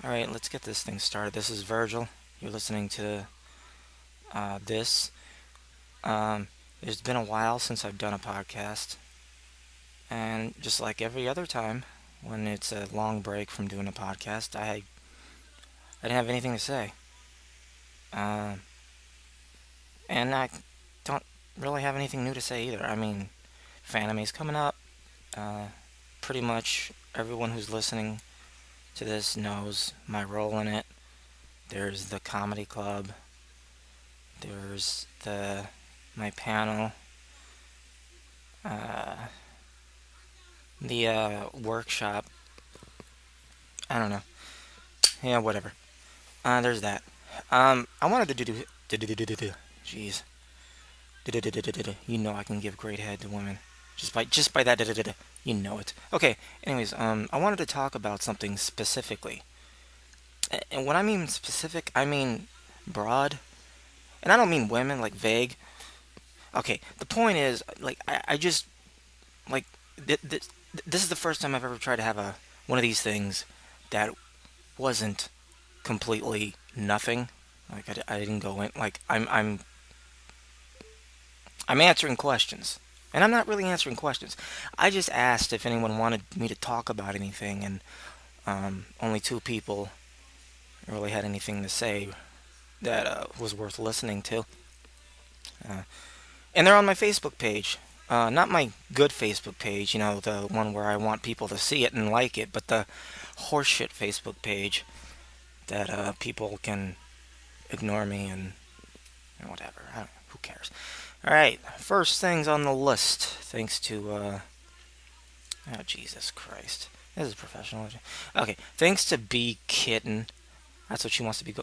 Alright, let's get this thing started. This is Virgil. You're listening to this. Um, it's been a while since I've done a podcast. And just like every other time, when it's a long break from doing a podcast, I didn't have anything to say. Um, and I don't really have anything new to say either. I mean, Fanime's coming up. Uh, Pretty much everyone who's listening to this knows my role in it. There's the comedy club. There's the my panel, uh, the workshop. I don't know. Yeah, whatever. There's that. I wanted to jeez. You know I can give great head to women. Just by that. You know it. Okay. Anyways, I wanted to talk about something specifically. And when I mean specific, I mean broad. And I don't mean women like vague. Okay. The point is, like, I just like this is the first time I've ever tried to have a one of these things that wasn't completely nothing. Like I didn't go in like I'm answering questions. And I'm not really answering questions. I just asked if anyone wanted me to talk about anything, and only two people really had anything to say that was worth listening to. Uh, and they're on my Facebook page. Not my good Facebook page, the one where I want people to see it and like it, but the horseshit Facebook page that people can ignore me and whatever. Who cares? All right, first things on the list. Thanks to oh Jesus Christ, this is professional. Okay, thanks to B Kitten. That's what she wants to be.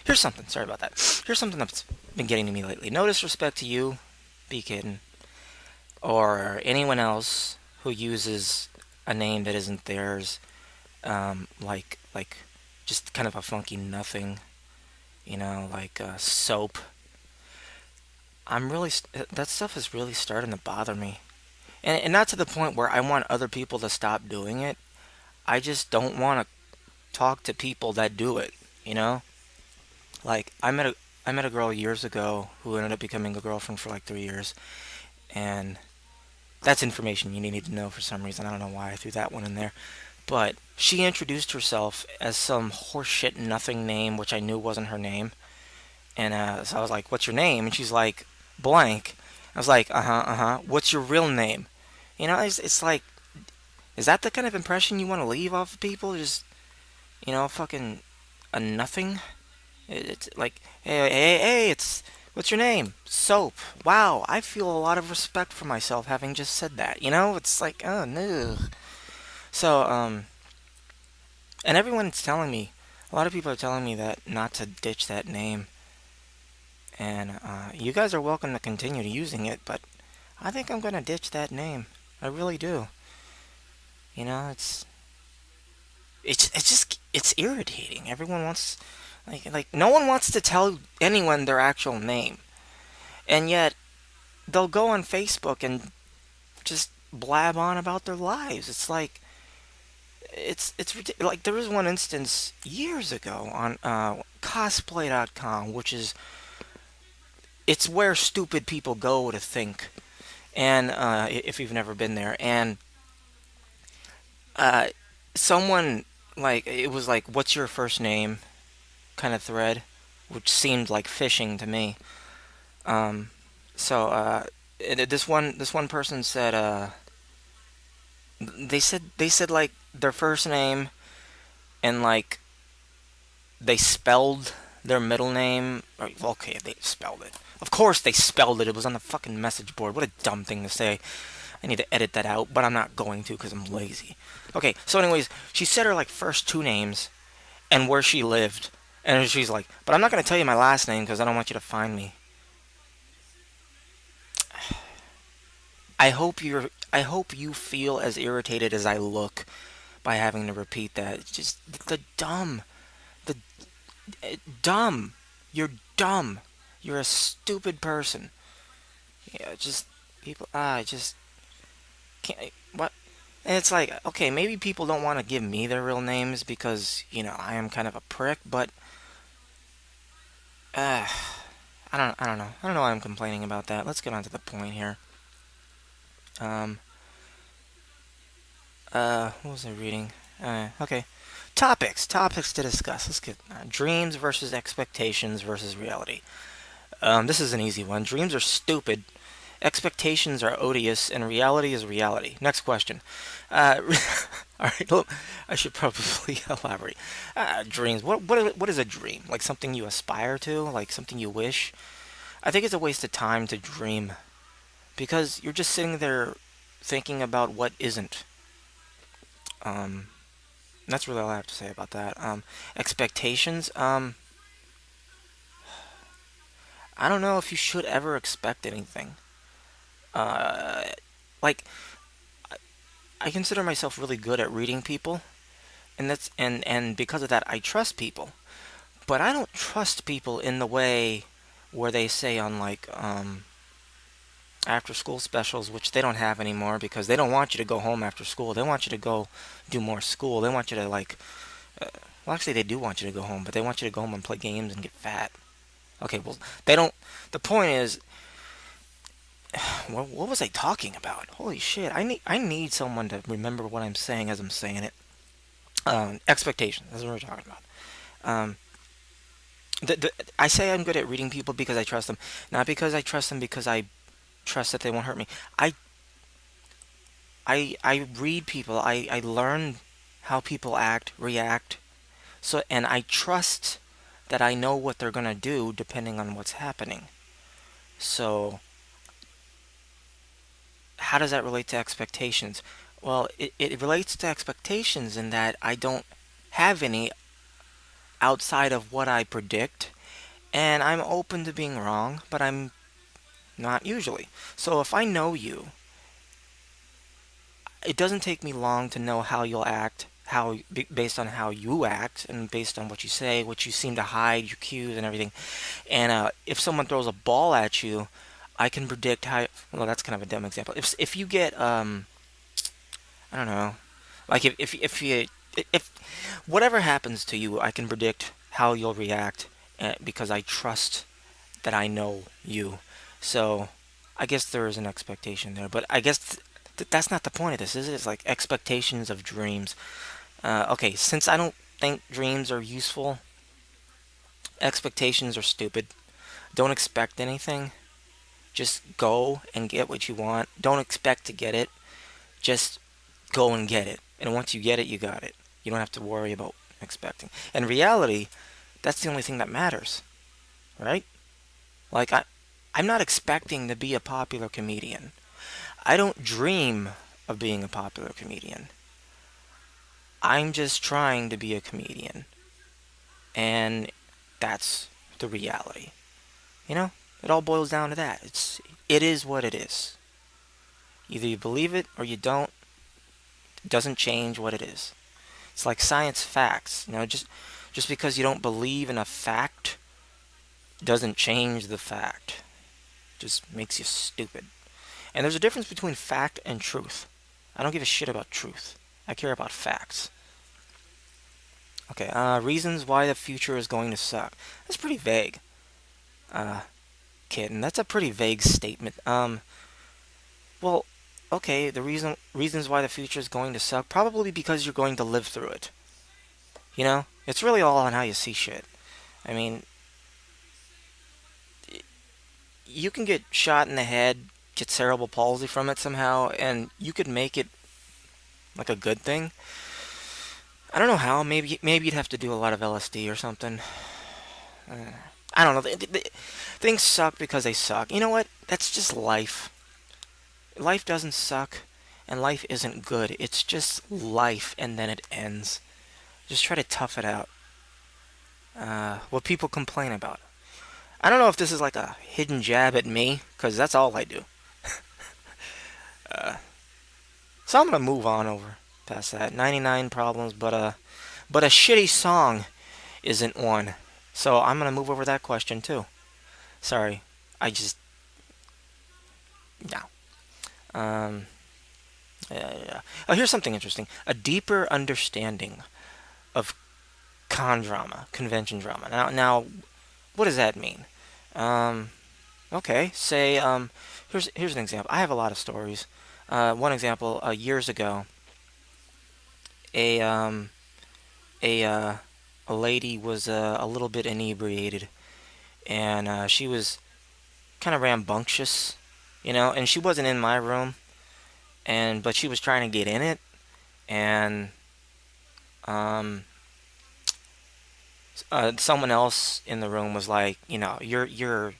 Here's something. Sorry about that. Here's something that's been getting to me lately. No disrespect to you, B Kitten, or anyone else who uses a name that isn't theirs, like just kind of a funky nothing, like soap. That stuff is really starting to bother me, and not to the point where I want other people to stop doing it. I just don't want to talk to people that do it. You know, like I met a girl years ago who ended up becoming a girlfriend for like 3 years, and that's information you need to know for some reason. I don't know why I threw that one in there. But she introduced herself as some horseshit nothing name, which I knew wasn't her name. And so I was like, "What's your name?" And she's like, "Blank." I was like, "Uh huh, uh huh. What's your real name?" It's like, is that the kind of impression you want to leave off of people? Just, fucking a nothing? It's like, hey, it's, what's your name? Soap. Wow, I feel a lot of respect for myself having just said that. It's like, oh, no. So, and everyone's telling me, a lot of people are telling me that not to ditch that name. And you guys are welcome to continue using it, but I think I'm gonna ditch that name. I really do. You know, it's irritating. Everyone wants like no one wants to tell anyone their actual name, and yet they'll go on Facebook and just blab on about their lives. It's like like there was one instance years ago on cosplay.com, which is it's where stupid people go to think. And if you've never been there, and uh, someone like it was like, "What's your first name?" kind of thread, which seemed like phishing to me. Um, so this one person said they said like their first name, and like they spelled their middle name. Okay, they spelled it. Of course they spelled it. It was on the fucking message board. What a dumb thing to say. I need to edit that out, but I'm not going to because I'm lazy. Okay, so anyways, she said her like first two names and where she lived, and she's like, "But I'm not gonna tell you my last name because I don't want you to find me." I hope you feel as irritated as I look by having to repeat that. It's just the dumb. You're dumb. You're a stupid person. Yeah, just people. I just can't. What? And it's like, okay, maybe people don't want to give me their real names because, I am kind of a prick, but uh, I don't know. I don't know why I'm complaining about that. Let's get on to the point here. Um, what was I reading? Okay. Topics to discuss. Let's get dreams versus expectations versus reality. This is an easy one. Dreams are stupid. Expectations are odious, and reality is reality. Next question. Uh, all right, look, I should probably elaborate. Dreams. What is a dream? Like something you aspire to? Like something you wish? I think it's a waste of time to dream because you're just sitting there thinking about what isn't. Um, that's really all I have to say about that. Expectations. I don't know if you should ever expect anything. Uh, like I consider myself really good at reading people, and because of that, I trust people. But I don't trust people in the way where they say on like after school specials, which they don't have anymore because they don't want you to go home after school. They want you to go do more school. They want you to like, well, actually, they do want you to go home, but they want you to go home and play games and get fat. Okay, well, they don't. The point is, what was I talking about? Holy shit! I need someone to remember what I'm saying as I'm saying it. Expectations. That's what we're talking about. Um, I say I'm good at reading people because I trust them, not because I trust them because I trust that they won't hurt me. I I read people. I learn how people act, react. So and I trust that I know what they're gonna do depending on what's happening. So how does that relate to expectations? Well, it relates to expectations in that I don't have any outside of what I predict, and I'm open to being wrong, but I'm not usually. So if I know you, it doesn't take me long to know how you'll act, based on how you act and based on what you say, what you seem to hide, your cues and everything. And if someone throws a ball at you, I can predict how. Well, that's kind of a dumb example. If you get I don't know, like if whatever happens to you, I can predict how you'll react because I trust that I know you. So I guess there is an expectation there, but I guess that's not the point of this, is it? It's like expectations of dreams. Okay, since I don't think dreams are useful, expectations are stupid. Don't expect anything. Just go and get what you want. Don't expect to get it. Just go and get it. And once you get it, you got it. You don't have to worry about expecting. In reality, that's the only thing that matters, right? Like I'm not expecting to be a popular comedian. I don't dream of being a popular comedian. I'm just trying to be a comedian. And that's the reality. You know? It all boils down to that. It is what it is. Either you believe it or you don't. It doesn't change what it is. It's like science facts. Just because you don't believe in a fact doesn't change the fact. It just makes you stupid. And there's a difference between fact and truth. I don't give a shit about truth. I care about facts. Okay, reasons why the future is going to suck. That's pretty vague. Uh, Kitten, that's a pretty vague statement. Well, okay, the reasons why the future is going to suck, probably because you're going to live through it. It's really all on how you see shit. I mean, you can get shot in the head, get cerebral palsy from it somehow, and you could make it like a good thing. I don't know how. Maybe you'd have to do a lot of LSD or something. I don't know. Things suck because they suck. You know what? That's just life. Life doesn't suck, and life isn't good. It's just life, and then it ends. Just try to tough it out. What people complain about. I don't know if this is like a hidden jab at me, because that's all I do. Uh, so I'm gonna move on over past that. 99 problems, but a shitty song isn't one. So I'm gonna move over that question too. Sorry, I just no. Um, Yeah, yeah. Oh, here's something interesting. A deeper understanding of con drama, convention drama. Now, what does that mean? Um, okay, say, here's an example. I have a lot of stories. One example, years ago, a um, a uh, a lady was a little bit inebriated, and she was kind of rambunctious, and she wasn't in my room, and but she was trying to get in it, and um, someone else in the room was like, you're,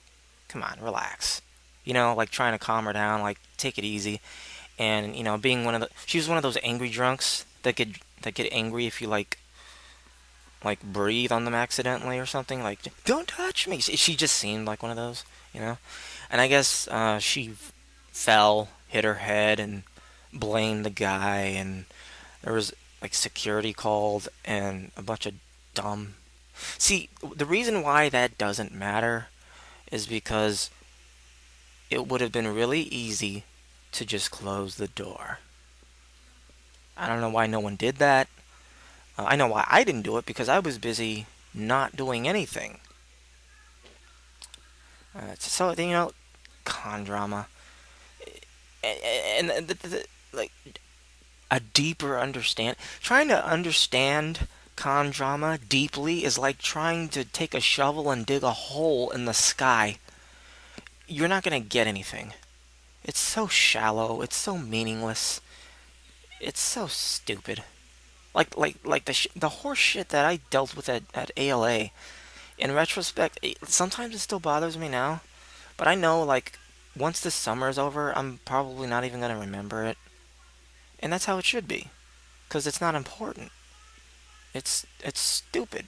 come on, relax, like trying to calm her down, like take it easy, and being she was one of those angry drunks that get angry if you like breathe on them accidentally or something, like don't touch me. She just seemed like one of those, you know. And I guess she fell, hit her head, and blamed the guy, and there was like security called and a bunch of dumb. See, the reason why that doesn't matter is because it would have been really easy to just close the door. I don't know why no one did that. I know why I didn't do it, because I was busy not doing anything. So, con drama. And like a deeper understand. Trying to understand con drama deeply is like trying to take a shovel and dig a hole in the sky. You're not going to get anything. It's so shallow. It's so meaningless. It's so stupid. Like the horse shit that I dealt with at ALA. In retrospect, sometimes it still bothers me now, but I know like once this summer is over, I'm probably not even gonna remember it, and that's how it should be, because it's not important. It's stupid.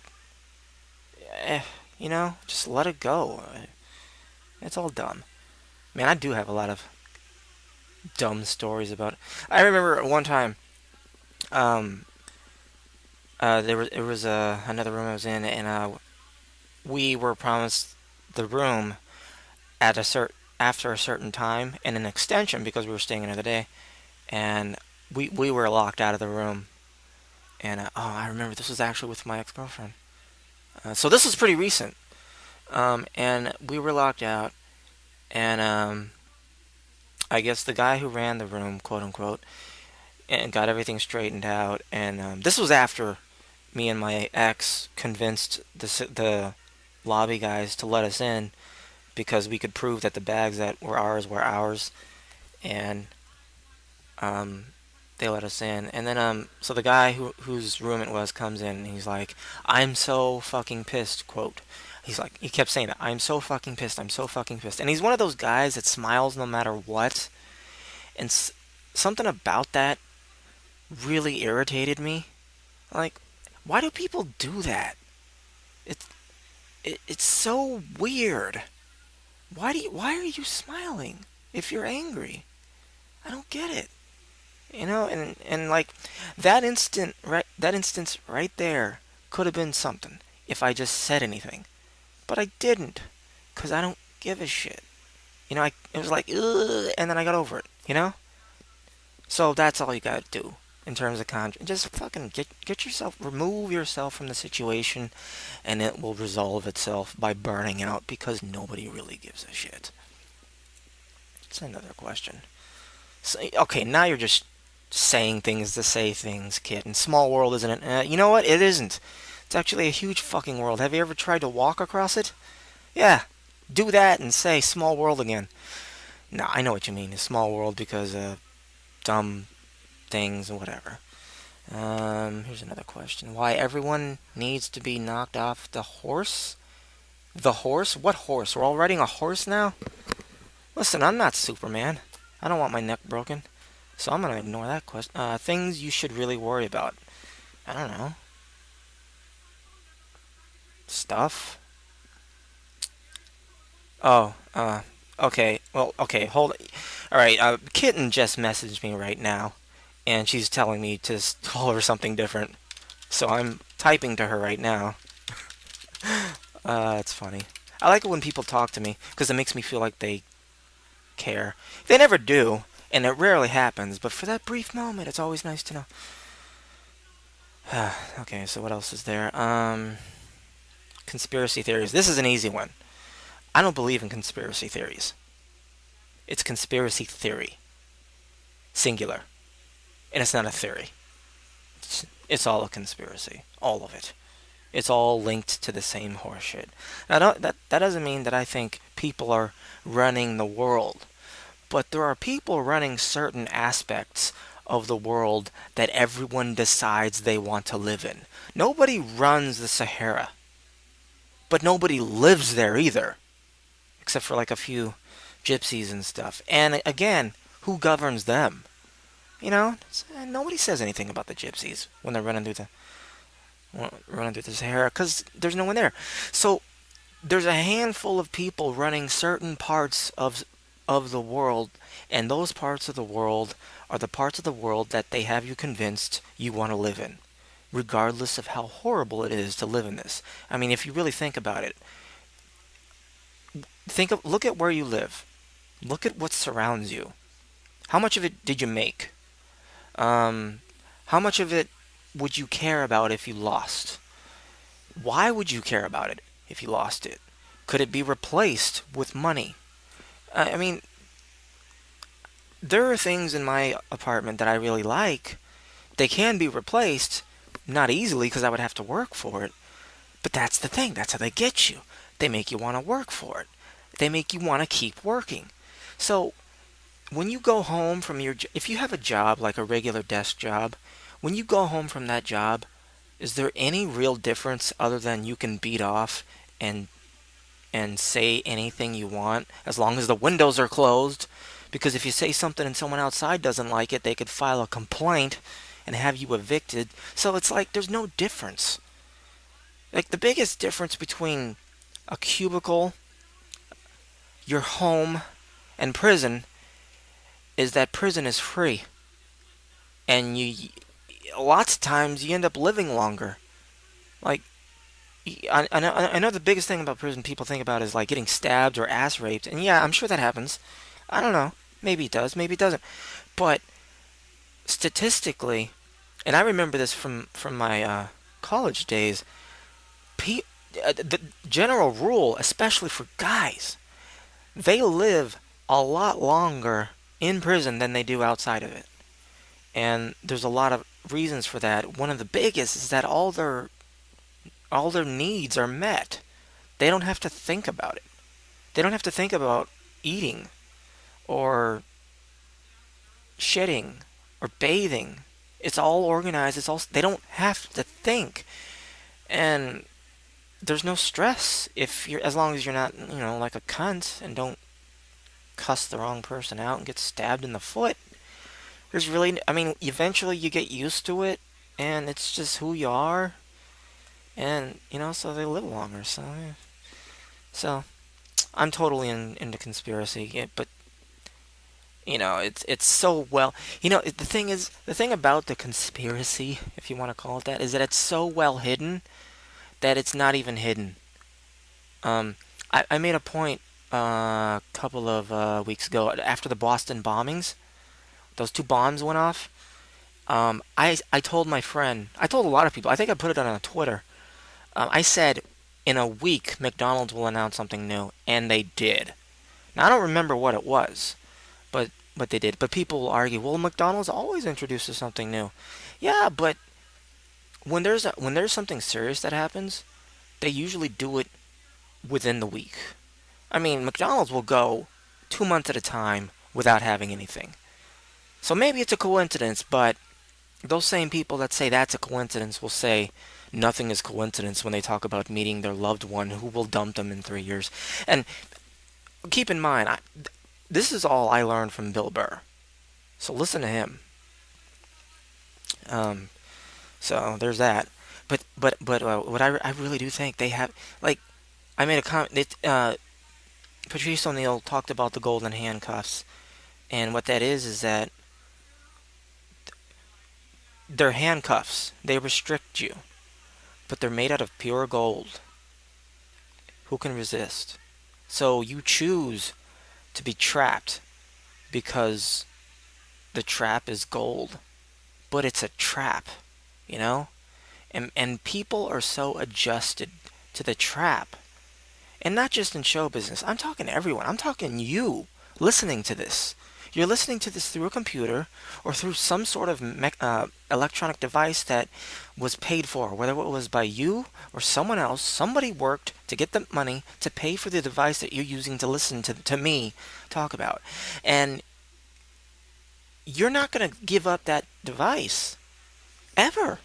Eh, just let it go. It's all dumb. Man, I do have a lot of dumb stories about it. I remember one time, um, there was another room I was in, and we were promised the room at after a certain time and an extension because we were staying another day, and we were locked out of the room. And I remember this was actually with my ex-girlfriend. So this was pretty recent. And we were locked out, and I guess the guy who ran the room, quote unquote, and got everything straightened out. And this was after me and my ex convinced the lobby guys to let us in because we could prove that the bags that were ours, and um, they let us in. And then so the guy whose room it was comes in, and he's like, "I'm so fucking pissed." Quote. He's like, he kept saying that, "I'm so fucking pissed. I'm so fucking pissed." And he's one of those guys that smiles no matter what. And something about that really irritated me. Like, why do people do that? It's it's so weird. Why are you smiling if you're angry? I don't get it. And like that instance right there could have been something if I just said anything. But I didn't, cuz I don't give a shit. It was like ugh, and then I got over it. So that's all you got to do in terms of contract. Just fucking remove yourself from the situation, and it will resolve itself by burning out because nobody really gives a shit. It's another question. So, okay, now you're just saying things to say things, kid. And small world, isn't it? You know what? It isn't. It's actually a huge fucking world. Have you ever tried to walk across it? Yeah. Do that and say small world again. No, I know what you mean. A small world because dumb things and whatever. Here's another question. Why everyone needs to be knocked off the horse? The horse? What horse? We're all riding a horse now? Listen, I'm not Superman. I don't want my neck broken. So I'm going to ignore that question. Things you should really worry about. I don't know. Stuff? Oh, okay. Well, okay, hold it. Alright, Kitten just messaged me right now, and she's telling me to call her something different. So I'm typing to her right now. It's funny. I like it when people talk to me, because it makes me feel like they care. They never do. And it rarely happens, but for that brief moment, it's always nice to know. Okay, so what else is there? Conspiracy theories. This is an easy one. I don't believe in conspiracy theories. It's conspiracy theory, singular, and it's not a theory. It's all a conspiracy, all of it. It's all linked to the same horseshit. Now, that doesn't mean that I think people are running the world, but there are people running certain aspects of the world that everyone decides they want to live in. Nobody runs the Sahara, but nobody lives there either, except for like a few gypsies and stuff. And again, who governs them? Nobody says anything about the gypsies when they're running through the Sahara because there's no one there. So there's a handful of people running certain parts of the world, and those parts of the world are the parts of the world that they have you convinced you want to live in, regardless of how horrible it is to live in this. I mean, if you really think about it, look at where you live. Look at what surrounds you. How much of it did you make? How much of it would you care about if you lost? Why would you care about it if you lost it? Could it be replaced with money? I mean, there are things in my apartment that I really like. They can be replaced, not easily because I would have to work for it. But that's the thing. That's how they get you. They make you want to work for it. They make you want to keep working. So when you go home from if you have a job like a regular desk job, when you go home from that job, is there any real difference other than you can beat off and say anything you want as long as the windows are closed? Because if you say something and someone outside doesn't like it, they could file a complaint and have you evicted. So it's like there's no difference. Like the biggest difference between a cubicle, your home, and prison is that prison is free. And lots of times you end up living longer. Like, I know the biggest thing about prison people think about is like getting stabbed or ass raped. And yeah, I'm sure that happens. I don't know. Maybe it does, maybe it doesn't. But statistically, and I remember this from my college days, the general rule, especially for guys, they live a lot longer in prison than they do outside of it. And there's a lot of reasons for that. One of the biggest is that all their needs are met. They don't have to think about it. They don't have to think about eating or shitting or bathing. It's all organized. They don't have to think. And there's no stress as long as you're not, like a cunt and don't cuss the wrong person out and get stabbed in the foot. Eventually you get used to it and it's just who you are. And, so they live longer. So I'm totally into conspiracy, yeah, but it's so well. The thing about the conspiracy, if you want to call it that, is that it's so well hidden that it's not even hidden. I made a point a couple of weeks ago after the Boston bombings. Those two bombs went off. I told my friend, I told a lot of people. I think I put it on Twitter. I said, in a week, McDonald's will announce something new, and they did. Now I don't remember what it was, but they did. But people will argue, well, McDonald's always introduces something new. Yeah, but when there's something serious that happens, they usually do it within the week. I mean, McDonald's will go 2 months at a time without having anything. So maybe it's a coincidence, but those same people that say that's a coincidence will say nothing is coincidence when they talk about meeting their loved one who will dump them in 3 years. And keep in mind, this is all I learned from Bill Burr. So listen to him. So there's that. But what I really do think they have, like, I made a comment. Patrice O'Neill talked about the golden handcuffs, and what that is that they're handcuffs. They restrict you, but they're made out of pure gold. Who can resist? So you choose to be trapped because the trap is gold, but it's a trap, you know? And people are so adjusted to the trap. And not just in show business. I'm talking everyone. I'm talking you listening to this. You're listening to this through a computer or through some sort of electronic device that was paid for, whether it was by you or someone else. Somebody worked to get the money to pay for the device that you're using to listen to me talk about. And you're not going to give up that device ever.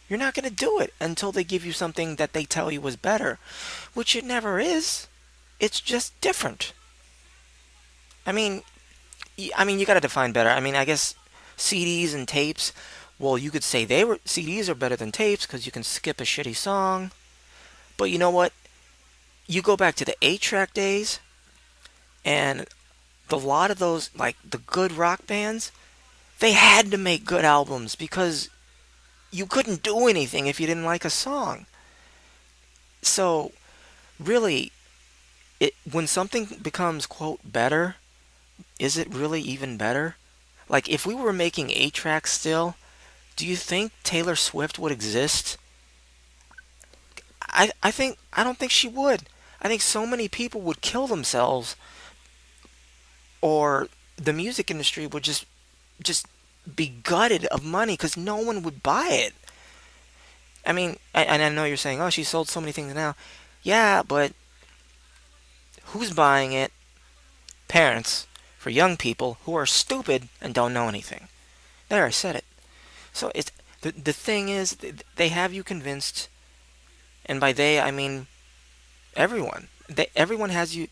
You're not going to do it until they give you something that they tell you is better, which it never is. It's just different. I mean, you got to define better. I mean, I guess CDs and tapes. Well, you could say they were CDs are better than tapes because you can skip a shitty song. But you know what? You go back to the 8-track days, and the lot of those, like the good rock bands, they had to make good albums because you couldn't do anything if you didn't like a song. So, really, when something becomes, quote, better, is it really even better? Like, if we were making 8 tracks still, do you think Taylor Swift would exist? I don't think she would. I think so many people would kill themselves, or the music industry would just be gutted of money because no one would buy it. I mean, and I know you're saying, oh, she sold so many things now. Yeah, but who's buying it? Parents for young people who are stupid and don't know anything. There, I said it. So it's the thing is, they have you convinced, and by they I mean everyone. Everyone has you,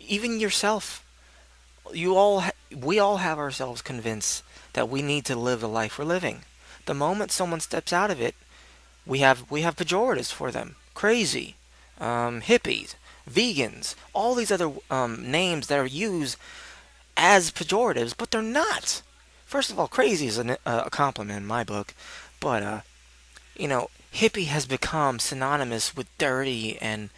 even yourself. We all have ourselves convinced that we need to live the life we're living. The moment someone steps out of it, we have pejoratives for them. Crazy, hippies, vegans, all these other names that are used as pejoratives, but they're not. First of all, crazy is a compliment in my book, but hippie has become synonymous with dirty, and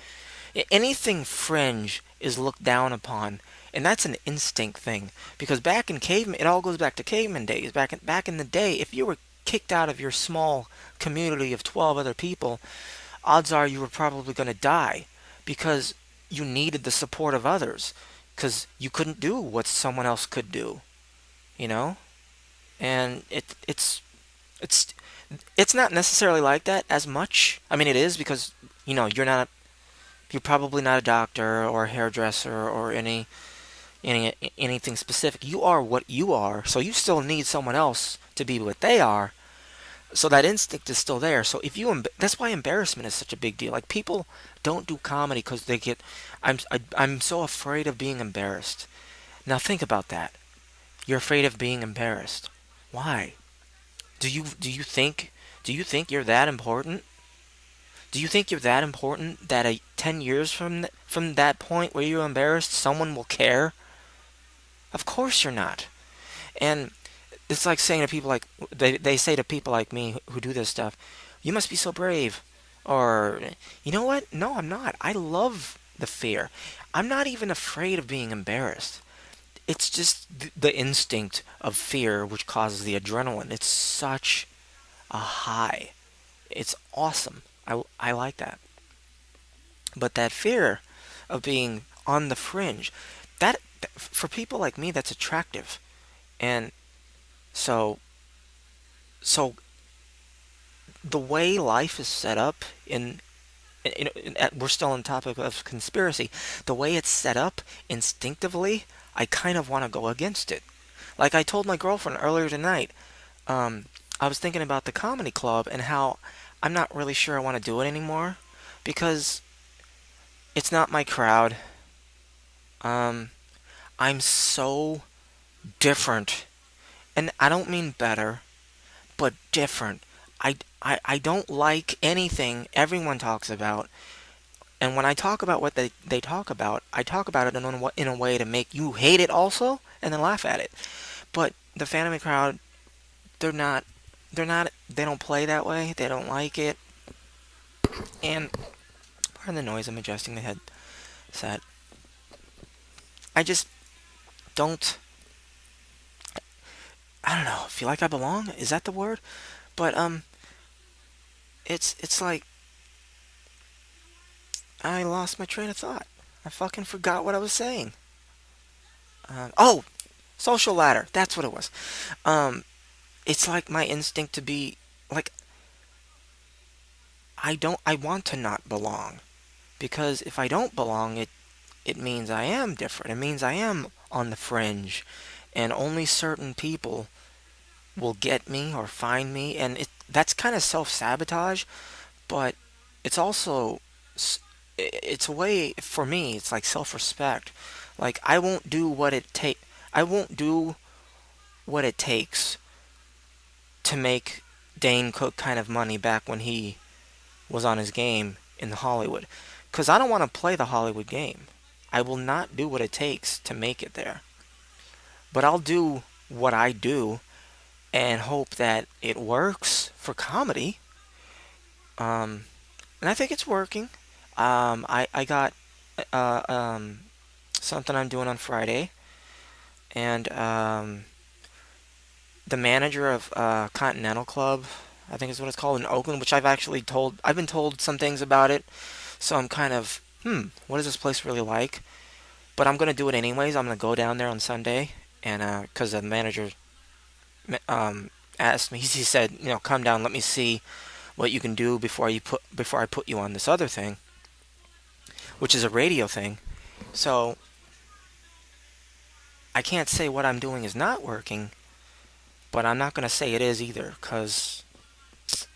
anything fringe is looked down upon, and that's an instinct thing. Because back in caveman, it all goes back to caveman days. Back in the day, if you were kicked out of your small community of 12 other people, odds are you were probably going to die because you needed the support of others because you couldn't do what someone else could do, you know? And it's it's not necessarily like that as much. I mean, it is because you're probably not a doctor or a hairdresser or anything specific. You are what you are, so you still need someone else to be what they are. So that instinct is still there. So that's why embarrassment is such a big deal. Like, people don't do comedy because they get. I'm so afraid of being embarrassed. Now think about that. You're afraid of being embarrassed. Why? Do you think you're that important? Do you think you're that important that 10 years from that point where you're embarrassed, someone will care? Of course you're not. And it's like saying to people like they say to people like me who do this stuff, you must be so brave. Or, you know what? No, I'm not. I love the fear. I'm not even afraid of being embarrassed. It's just the instinct of fear which causes the adrenaline. It's such a high. It's awesome. I like that. But that fear of being on the fringe, for people like me, that's attractive. And so so the way life is set up we're still on topic of conspiracy. The way it's set up instinctively, I kind of want to go against it. Like I told my girlfriend earlier tonight, I was thinking about the comedy club and how I'm not really sure I want to do it anymore because it's not my crowd. Um, I'm so different, and I don't mean better, but different. I don't like anything everyone talks about. And when I talk about what they talk about, I talk about it in a way to make you hate it also and then laugh at it. But the Phantom crowd, they're not, they don't play that way. They don't like it. And pardon the noise, I'm adjusting the headset. I just don't, I don't know, feel like I belong. Is that the word? But it's like I lost my train of thought. I fucking forgot what I was saying. Oh, social ladder. That's what it was. Um, it's like my instinct to be like I want to not belong because if I don't belong, it means I am different. It means I am on the fringe, and only certain people will get me or find me, and that's kind of self-sabotage, but it's also it's a way for me, it's like self-respect. Like I won't do what it takes to make Dane Cook kind of money back when he was on his game in Hollywood. Because I don't want to play the Hollywood game. I will not do what it takes to make it there. But I'll do what I do and hope that it works for comedy. And I think it's working. I got uh, um, something I'm doing on Friday, and the manager of Continental Club, I think is what it's called in Oakland, which I've been told some things about it, so I'm kind of, what is this place really like? But I'm gonna do it anyways. I'm gonna go down there on Sunday, and because the manager asked me, he said, come down, let me see what you can do before I put you on this other thing, which is a radio thing. So I can't say what I'm doing is not working, but I'm not gonna say it is either, because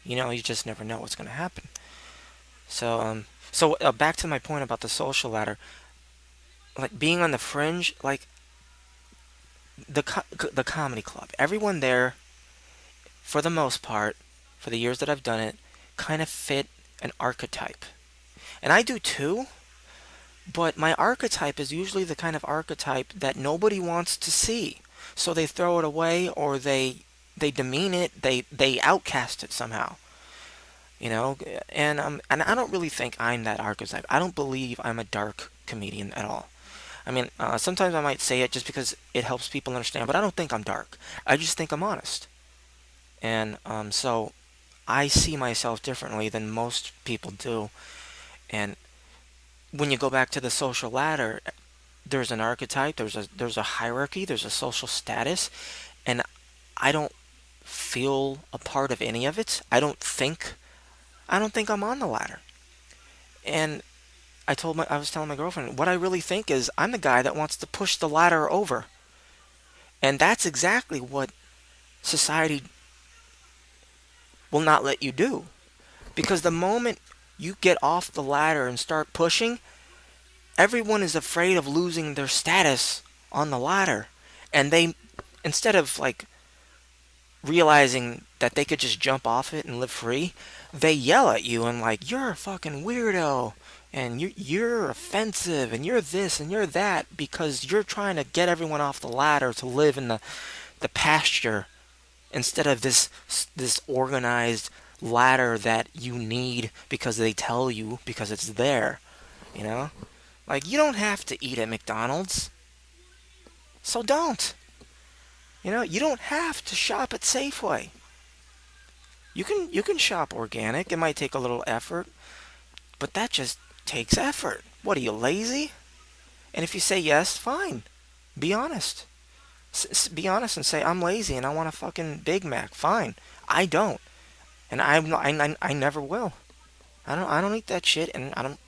you just never know what's gonna happen. So back to my point about the social ladder, like being on the fringe, like the comedy club. Everyone there, for the most part, for the years that I've done it, kind of fit an archetype, and I do too. But my archetype is usually the kind of archetype that nobody wants to see, so they throw it away or they demean it. They outcast it somehow. You know, and I don't really think I'm that archetype. I don't believe I'm a dark comedian at all. I mean, sometimes I might say it just because it helps people understand, but I don't think I'm dark. I just think I'm honest. And so I see myself differently than most people do. And when you go back to the social ladder, there's an archetype, there's a hierarchy, there's a social status, and I don't feel a part of any of it. I don't think I'm on the ladder. And I was telling my girlfriend, what I really think is I'm the guy that wants to push the ladder over. And that's exactly what society will not let you do. Because the moment you get off the ladder and start pushing, everyone is afraid of losing their status on the ladder. And they, instead of like realizing that they could just jump off it and live free, they yell at you and like, you're a fucking weirdo, and you're offensive, and you're this and you're that, because you're trying to get everyone off the ladder to live in the pasture instead of this organized ladder that you need because they tell you because it's there, you know? Like, you don't have to eat at McDonald's, so don't. You don't have to shop at Safeway. You can shop organic. It might take a little effort, but that just takes effort. What are you, lazy? And if you say yes, fine. Be honest. Be honest and say I'm lazy and I want a fucking Big Mac. Fine. I don't, and I never will. I don't eat that shit, and I don't.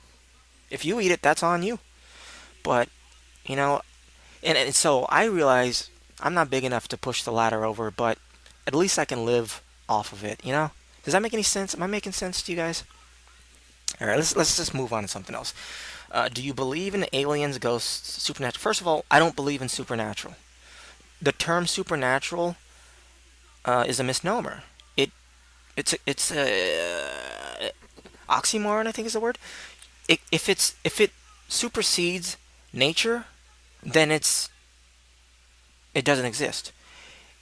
If you eat it, that's on you. But you know, and so I realize I'm not big enough to push the ladder over, but at least I can live off of it. Does that make any sense? Am I making sense to you guys? All right, let's just move on to something else. Do you believe in aliens, ghosts, supernatural? First of all, I don't believe in supernatural. The term supernatural is a misnomer. It's a oxymoron, I think is the word. If it supersedes nature, then it doesn't exist.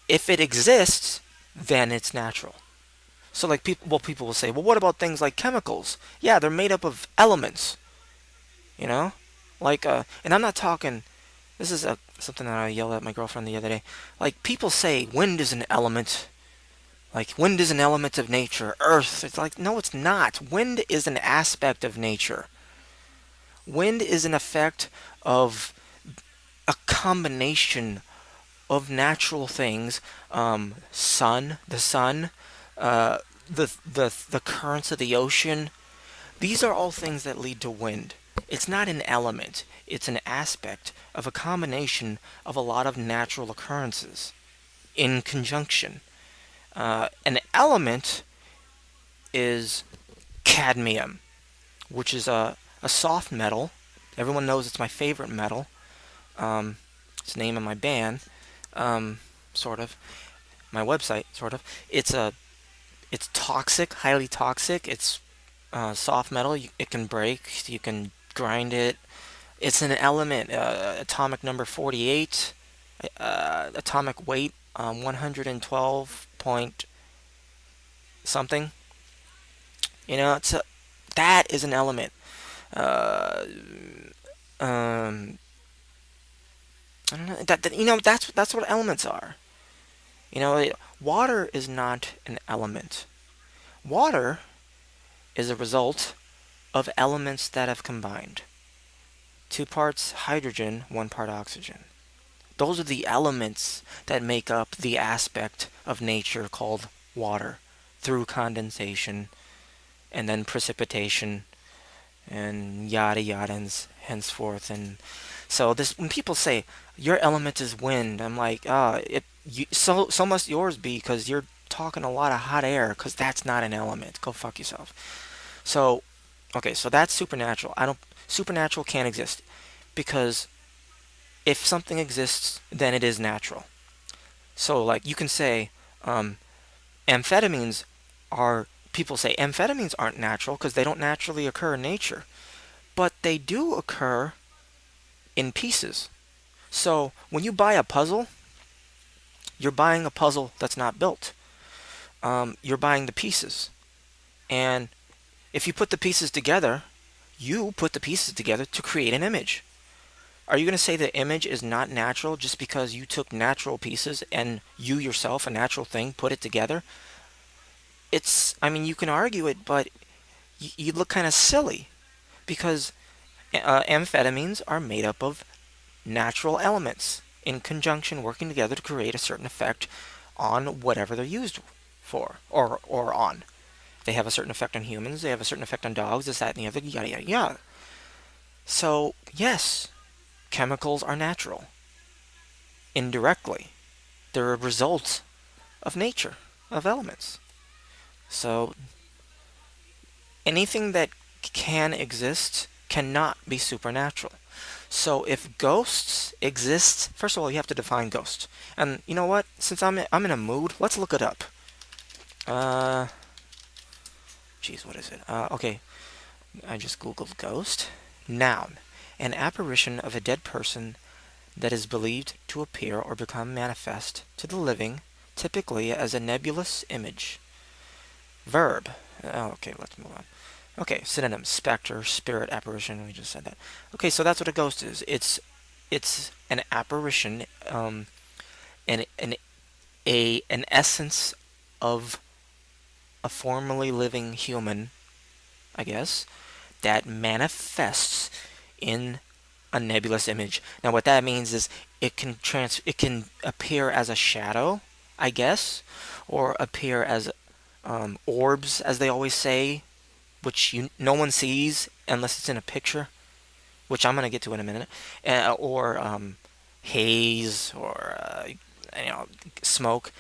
If it exists, then it's natural. So like people will say, well, what about things like chemicals? Yeah, they're made up of elements, you know, like and I'm not talking This is something that I yelled at my girlfriend the other day. Like, people say wind is an element. Like, wind is an element of nature. Earth. It's like, no, it's not. Wind is an aspect of nature. Wind is an effect of a combination of natural things. The sun, the currents of the ocean. These are all things that lead to wind. It's not an element. It's an aspect of a combination of a lot of natural occurrences in conjunction. An element is cadmium, which is a soft metal. Everyone knows it's my favorite metal. It's the name of my band, sort of. My website, sort of. It's toxic, highly toxic. It's soft metal. It can break. You can grind it. It's an element. Atomic number 48. Atomic weight 112 point something. That is an element. Uh, um, I don't know. That's what elements are. Water is not an element. Water is a result of elements that have combined. 2 parts hydrogen, 1 part oxygen. Those are the elements that make up the aspect of nature called water through condensation and then precipitation and yada yada and henceforth. And so this, when people say your element is wind, I'm like, so must yours be, because you're talking a lot of hot air, because that's not an element. Go fuck yourself. So, okay, so that's supernatural. I don't Supernatural can't exist, because if something exists, then it is natural. So, like, you can say amphetamines are. People say amphetamines aren't natural because they don't naturally occur in nature, but they do occur in pieces. So, when you buy a puzzle, you're buying a puzzle that's not built. You're buying the pieces. And if you put the pieces together, you put the pieces together to create an image. Are you going to say the image is not natural just because you took natural pieces and you yourself, a natural thing, put it together? I mean, you can argue it, but you look kind of silly, because amphetamines are made up of natural elements in conjunction, working together to create a certain effect on whatever they're used for, or on. They have a certain effect on humans, they have a certain effect on dogs, this, that, and the other, yada, yada, yada. So, yes, chemicals are natural. Indirectly. They're a result of nature, of elements. So, anything that can exist cannot be supernatural. So if ghosts exist, first of all, you have to define ghosts. And you know what? Since I'm in a mood, let's look it up. Geez, what is it? Okay, I just googled ghost. Noun: an apparition of a dead person that is believed to appear or become manifest to the living, typically as a nebulous image. Verb. Okay, let's move on. Okay, synonyms: specter, spirit, apparition. We just said that. Okay, so that's what a ghost is. It's an apparition, and an essence of a formerly living human, I guess, that manifests in a nebulous image. Now, what that means is it can appear as a shadow, I guess, or appear as orbs, as they always say, which no one sees unless it's in a picture, which I'm gonna get to in a minute, or haze, or smoke.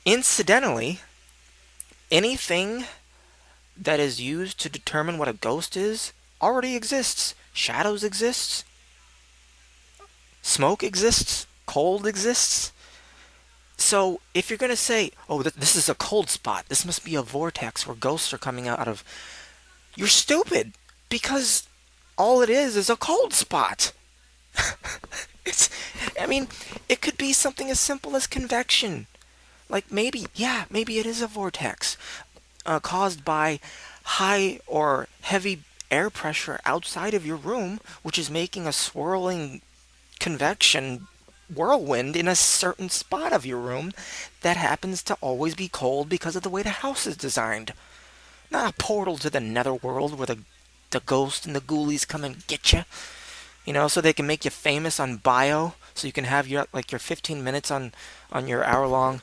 Incidentally, anything that is used to determine what a ghost is already exists. Shadows exists. Smoke exists. Cold exists. So if you're gonna say, "Oh, this is a cold spot. This must be a vortex where ghosts are coming out of," you're stupid, because all it is a cold spot. it's, I mean, it could be something as simple as convection. Like maybe it is a vortex caused by high or heavy air pressure outside of your room, which is making a swirling convection whirlwind in a certain spot of your room that happens to always be cold because of the way the house is designed. Not a portal to the netherworld where the ghost and the ghoulies come and get you. So they can make you famous on bio, so you can have your 15 minutes on your hour-long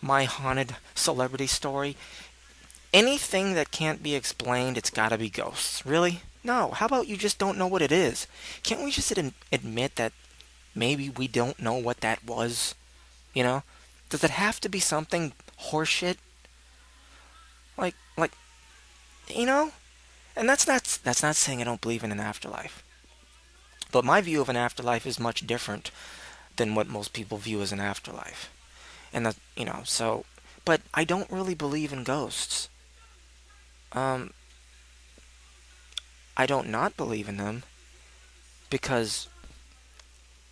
My Haunted Celebrity Story. Anything that can't be explained, it's gotta be ghosts. Really? No. How about you just don't know what it is? Can't we just admit that maybe we don't know what that was? You know? Does it have to be something horseshit? Like, you know? And that's not saying I don't believe in an afterlife. But my view of an afterlife is much different than what most people view as an afterlife. And so, but I don't really believe in ghosts. Um, I don't not believe in them because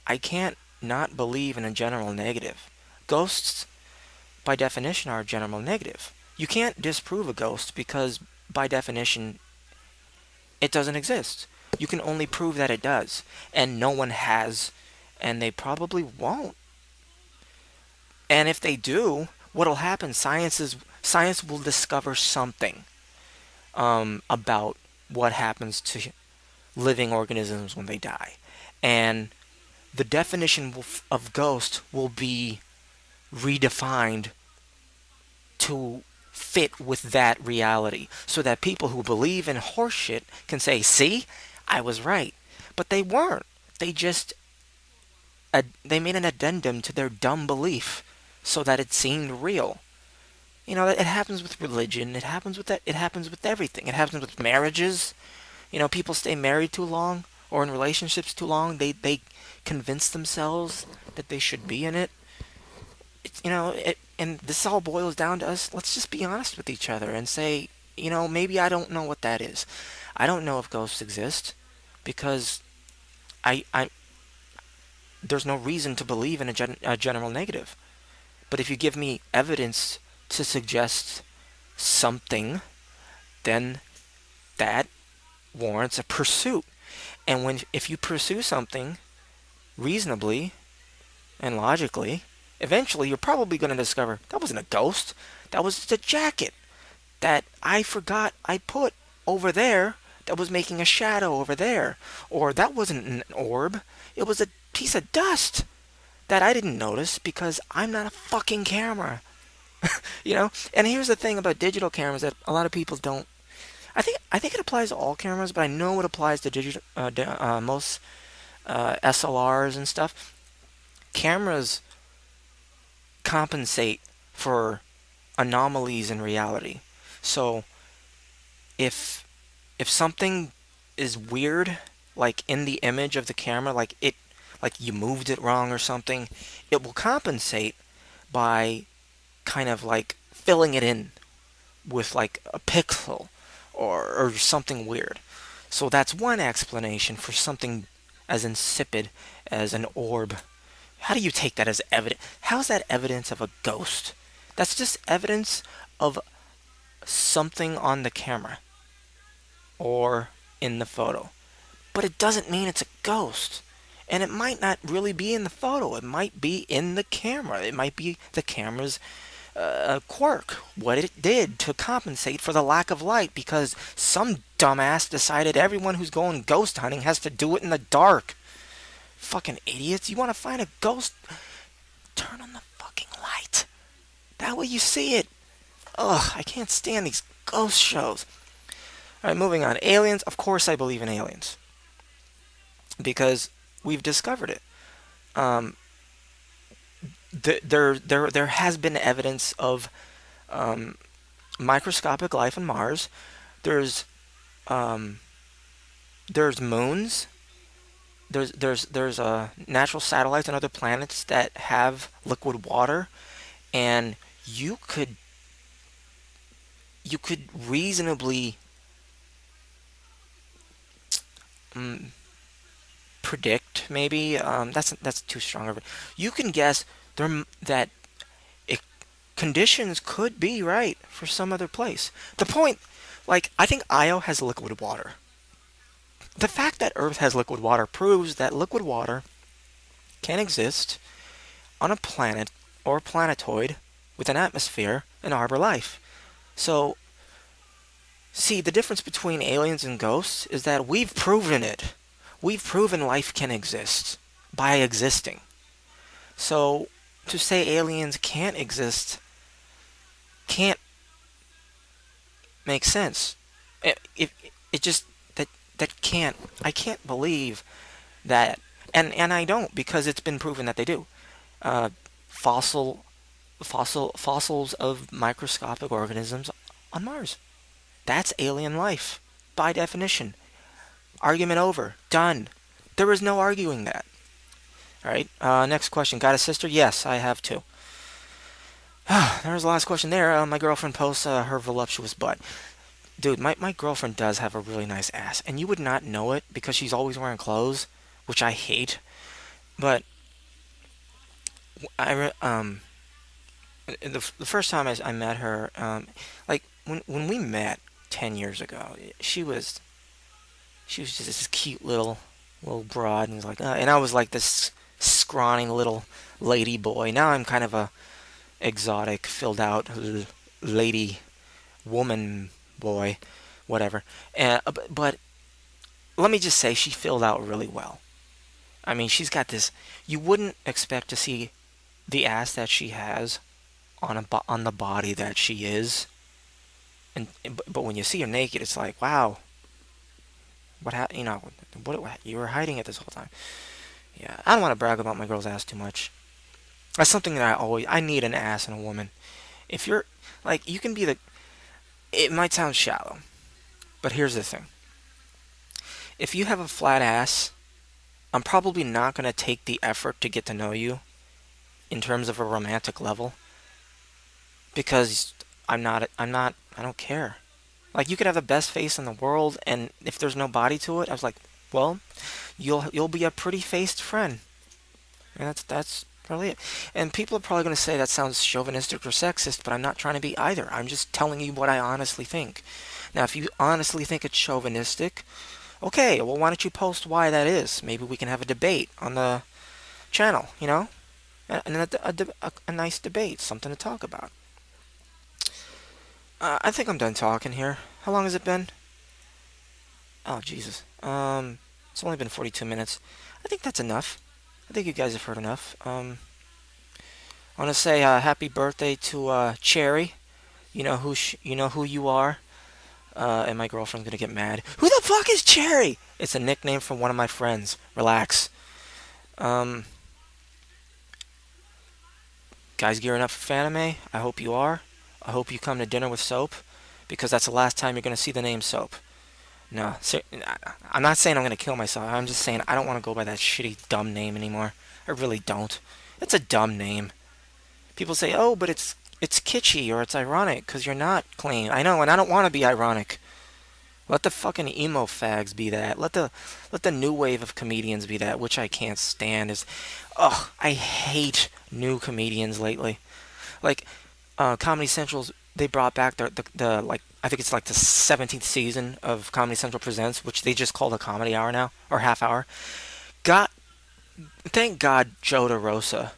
I can't not believe in a general negative. Ghosts, by definition, are a general negative. You can't disprove a ghost because, by definition, it doesn't exist. You can only prove that it does, and no one has, and they probably won't. And if they do, what'll happen? Science will discover something about what happens to living organisms when they die, and the definition of ghost will be redefined to fit with that reality, so that people who believe in horseshit can say, "See, I was right," but they weren't. They just they made an addendum to their dumb belief so that it seemed real. It happens with religion. It happens with that. It happens with everything. It happens with marriages. People stay married too long or in relationships too long. They convince themselves that they should be in it. And this all boils down to us. Let's just be honest with each other and say, maybe I don't know what that is. I don't know if ghosts exist because I there's no reason to believe in a general negative. But if you give me evidence to suggest something, then that warrants a pursuit. And if you pursue something reasonably and logically, eventually you're probably going to discover that wasn't a ghost. That was just a jacket that I forgot I put over there that was making a shadow over there. Or that wasn't an orb. It was a piece of dust that I didn't notice because I'm not a fucking camera. And here's the thing about digital cameras that a lot of people don't. I think it applies to all cameras, but I know it applies to digital most SLRs and stuff. Cameras compensate for anomalies in reality. So if something is weird, like in the image of the camera, like you moved it wrong or something, it will compensate by kind of like filling it in with like a pixel or something weird. So that's one explanation for something as insipid as an orb. How do you take that as evidence? How's that evidence of a ghost? That's just evidence of something on the camera or in the photo. But it doesn't mean it's a ghost. And it might not really be in the photo. It might be in the camera. It might be the camera's quirk, what it did to compensate for the lack of light, because some dumbass decided everyone who's going ghost hunting has to do it in the dark. Fucking idiots. You want to find a ghost? Turn on the fucking light. That way you see it. Ugh, I can't stand these ghost shows. Alright, moving on. Aliens. Of course I believe in aliens. Because we've discovered it. There has been evidence of microscopic life on Mars. There's moons. There's natural satellites on other planets that have liquid water, and you could reasonably predict, maybe that's too strong of it. You can guess that conditions could be right for some other place. The point, like, I think Io has liquid water. The fact that Earth has liquid water proves that liquid water can exist on a planet or planetoid with an atmosphere and harbor life. So, see, the difference between aliens and ghosts is that we've proven it. We've proven life can exist by existing. So, to say aliens can't exist can't make sense. It just that can't. I can't believe that, and I don't, because it's been proven that they do. Uh, fossil fossils of microscopic organisms on Mars. That's alien life by definition. Argument over. Done. There is no arguing that. All right. Next question. Got a sister? Yes, I have two. There's the last question there. My girlfriend posts her voluptuous butt. Dude, my girlfriend does have a really nice ass, and you would not know it because she's always wearing clothes, which I hate. But the first time I met her, like when we met 10 years ago, she was just this cute little broad, and was like, and I was like this scrawny little lady boy. Now I'm kind of a exotic, filled out lady woman boy, whatever. But let me just say, she filled out really well. I mean, she's got this. You wouldn't expect to see the ass that she has on the body that she is, but when you see her naked, it's like, wow, what you were hiding it this whole time. Yeah, I don't want to brag about my girl's ass too much. That's something that I need an ass in a woman. If you're like, you can be the. It might sound shallow, but here's the thing. If you have a flat ass, I'm probably not going to take the effort to get to know you in terms of a romantic level, because I don't care. Like, you could have the best face in the world, and if there's no body to it, I was like, well, you'll be a pretty faced friend. And that's probably it. And people are probably going to say that sounds chauvinistic or sexist, but I'm not trying to be either. I'm just telling you what I honestly think. Now, if you honestly think it's chauvinistic, okay, well, why don't you post why that is? Maybe we can have a debate on the channel, and a nice debate, something to talk about. I think I'm done talking here. How long has it been? Oh, Jesus. It's only been 42 minutes. I think that's enough. I think you guys have heard enough. I want to say happy birthday to Cherry. You know who you are. And my girlfriend's gonna get mad. Who the fuck is Cherry? It's a nickname from one of my friends. Relax. Guys gearing up for Fanime? I hope you are. I hope you come to dinner with Soap, because that's the last time you're gonna see the name Soap. No, I'm not saying I'm gonna kill myself. I'm just saying I don't want to go by that shitty, dumb name anymore. I really don't. It's a dumb name. People say, "Oh, but it's kitschy or it's ironic because you're not clean." I know, and I don't want to be ironic. Let the fucking emo fags be that. Let the new wave of comedians be that, which I can't stand. I hate new comedians lately. Like, Comedy Central's, they brought back the like, I think it's like the 17th season of Comedy Central Presents, which they just call the comedy hour now, or half hour. God, thank God Joe DeRosa,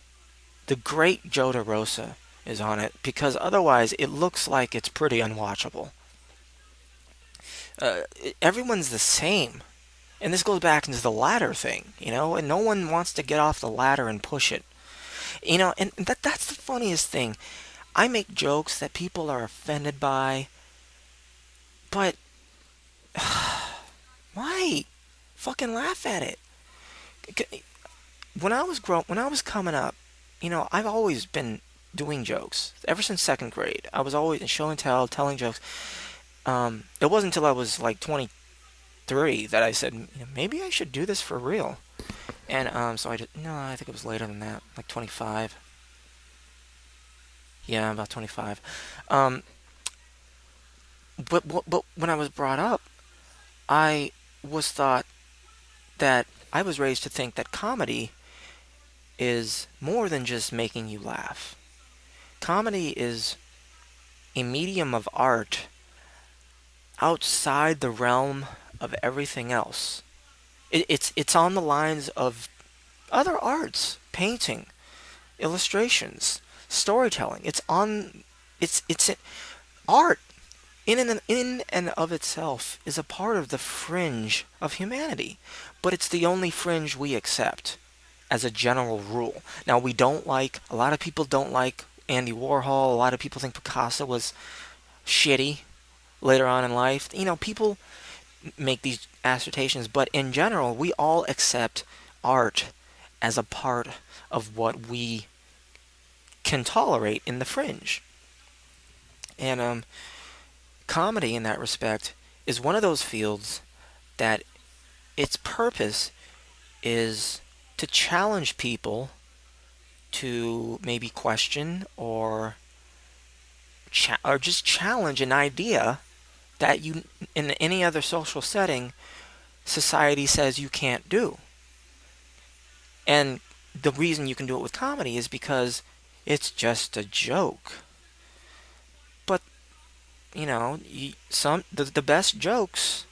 the great Joe DeRosa, is on it, because otherwise it looks like it's pretty unwatchable. Everyone's the same. And this goes back into the ladder thing, and no one wants to get off the ladder and push it. And that's the funniest thing. I make jokes that people are offended by, but why? Fucking laugh at it. When I was coming up, I've always been doing jokes ever since second grade. I was always in show and tell, telling jokes. It wasn't until I was like 23 that I said, maybe I should do this for real. And so no, I think it was later than that, like 25. Yeah, about 25. But when I was brought up, I was thought that I was raised to think that comedy is more than just making you laugh. Comedy is a medium of art outside the realm of everything else. It's on the lines of other arts, painting, illustrations, storytelling. It's art in and of itself is a part of the fringe of humanity, but it's the only fringe we accept as a general rule. Now, we don't like, a lot of people don't like Andy Warhol. A lot of people think Picasso was shitty later on in life. People make these assertions, but in general, we all accept art as a part of what we can tolerate in the fringe. And comedy, in that respect, is one of those fields that its purpose is to challenge people to maybe question or just challenge an idea that you in any other social setting society says you can't do. And the reason you can do it with comedy is because it's just a joke. But the best jokes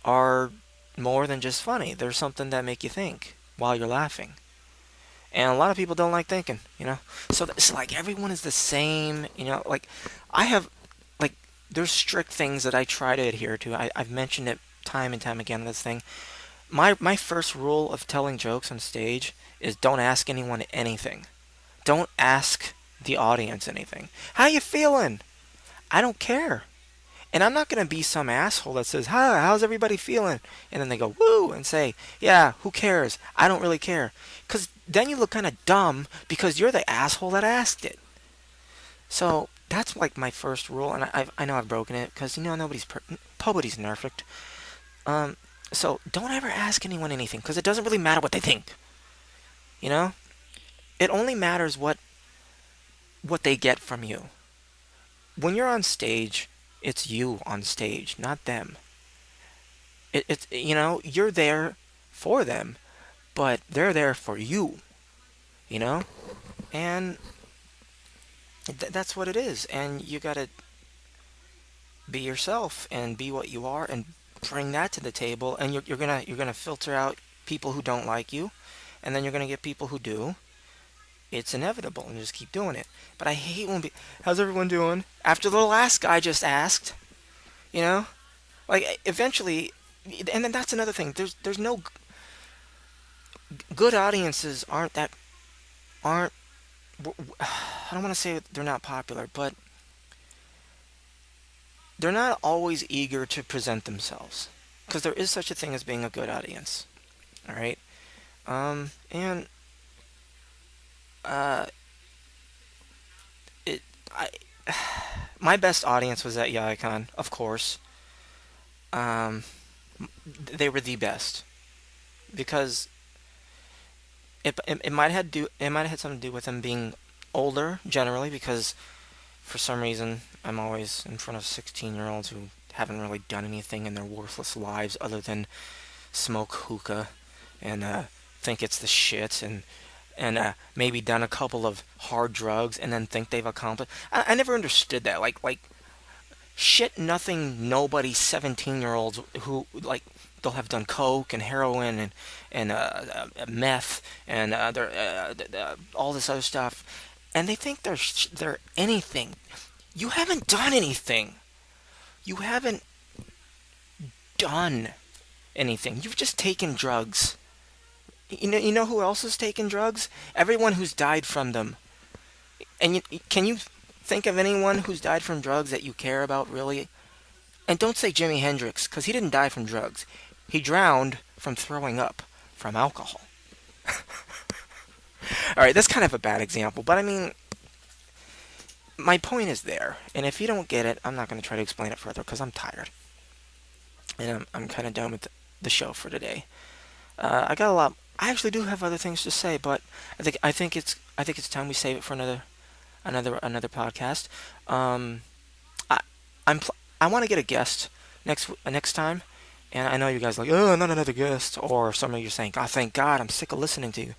are more than just funny. There's something that make you think while you're laughing. And a lot of people don't like thinking. So it's like everyone is the same. Like I have, like, there's strict things that I try to adhere to. I've mentioned it time and time again, this thing. My first rule of telling jokes on stage is don't ask anyone anything. Don't ask the audience anything. How you feeling? I don't care. And I'm not going to be some asshole that says, "Hi, how's everybody feeling?" And then they go, "Woo," and say, "Yeah, who cares? I don't really care." Because then you look kind of dumb because you're the asshole that asked it. So that's like my first rule, and I know I've broken it because nobody's perfect. So don't ever ask anyone anything because it doesn't really matter what they think. You know, it only matters what they get from you. When you're on stage, it's you on stage, not them. You're there for them, but they're there for you. You know, and that's what it is. And you gotta be yourself and be what you are and bring that to the table. And you're gonna filter out people who don't like you, and then you're gonna get people who do. It's inevitable, and just keep doing it. But I hate when how's everyone doing? After the last guy just asked, you know, like eventually, and then that's another thing. There's no good audiences aren't. I don't want to say they're not popular, but they're not always eager to present themselves because there is such a thing as being a good audience. All right, and uh, it I my best audience was at YaiCon, of course. Um, they were the best because it might have had something to do with them being older generally because for some reason I'm always in front of 16-year-olds who haven't really done anything in their worthless lives other than smoke hookah and think it's the shit and maybe done a couple of hard drugs and then think they've accomplished. I never understood that. Like shit, nothing, nobody, 17-year-olds who like they'll have done coke and heroin and meth and all this other stuff, and they think they're anything. You haven't done anything. You haven't done anything. You've just taken drugs. You know who else has taken drugs? Everyone who's died from them. And can you think of anyone who's died from drugs that you care about, really? And don't say Jimi Hendrix, because he didn't die from drugs. He drowned from throwing up from alcohol. Alright, that's kind of a bad example, but I mean, my point is there. And if you don't get it, I'm not going to try to explain it further, because I'm tired. And I'm kind of done with the show for today. I got a lot. I actually do have other things to say, but I think it's time we save it for another podcast. I I want to get a guest next time, and I know you guys are like, oh, not another guest, or some of you are saying, oh, thank God, I'm sick of listening to you.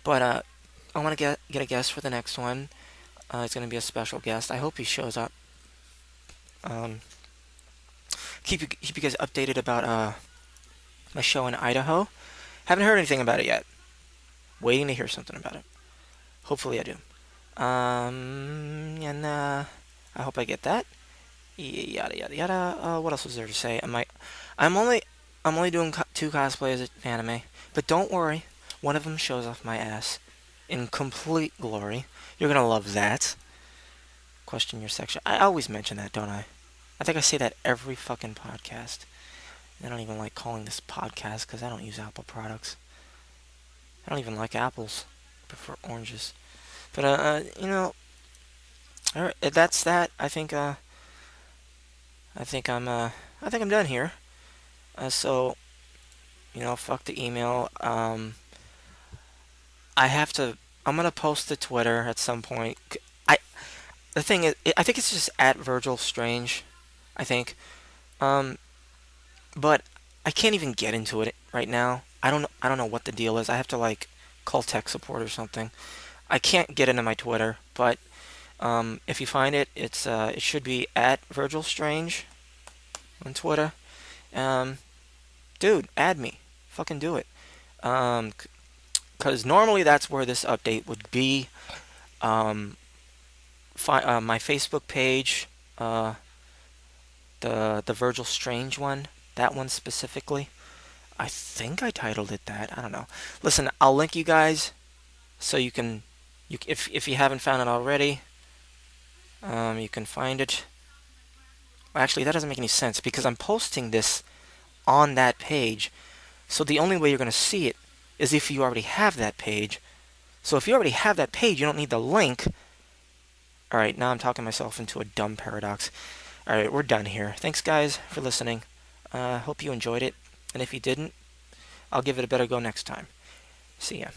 But I want to get a guest for the next one. It's going to be a special guest. I hope he shows up. Um, keep you guys updated about my show in Idaho. Haven't heard anything about it yet. Waiting to hear something about it. Hopefully I do. And I hope I get that. Yada yada yada. What else was there to say? I'm only, I'm only doing two cosplays at anime, but don't worry. One of them shows off my ass in complete glory. You're gonna love that. Question your section. I always mention that, don't I? I think I say that every fucking podcast. I don't even like calling this podcast because I don't use Apple products. I don't even like apples. I prefer oranges. But all right, that's that. I think I'm done here. So fuck the email. I have to. I'm gonna post to Twitter at some point. I The thing is, I think it's just at Virgil Strange. I think, um, but I can't even get into it right now. I don't know what the deal is. I have to like call tech support or something. I can't get into my Twitter, but if you find it, it should be at Virgil Strange on Twitter. Um, Dude, add me. Fucking do it. Um, because normally that's where this update would be. Um, my Facebook page, uh, the Virgil Strange one, that one specifically. I think I titled it that. I don't know. Listen, I'll link you guys so if you haven't found it already, you can find it. Actually, that doesn't make any sense because I'm posting this on that page. So the only way you're going to see it is if you already have that page. So if you already have that page, you don't need the link. All right, now I'm talking myself into a dumb paradox. All right, we're done here. Thanks, guys, for listening. Hope you enjoyed it. And if you didn't, I'll give it a better go next time. See ya.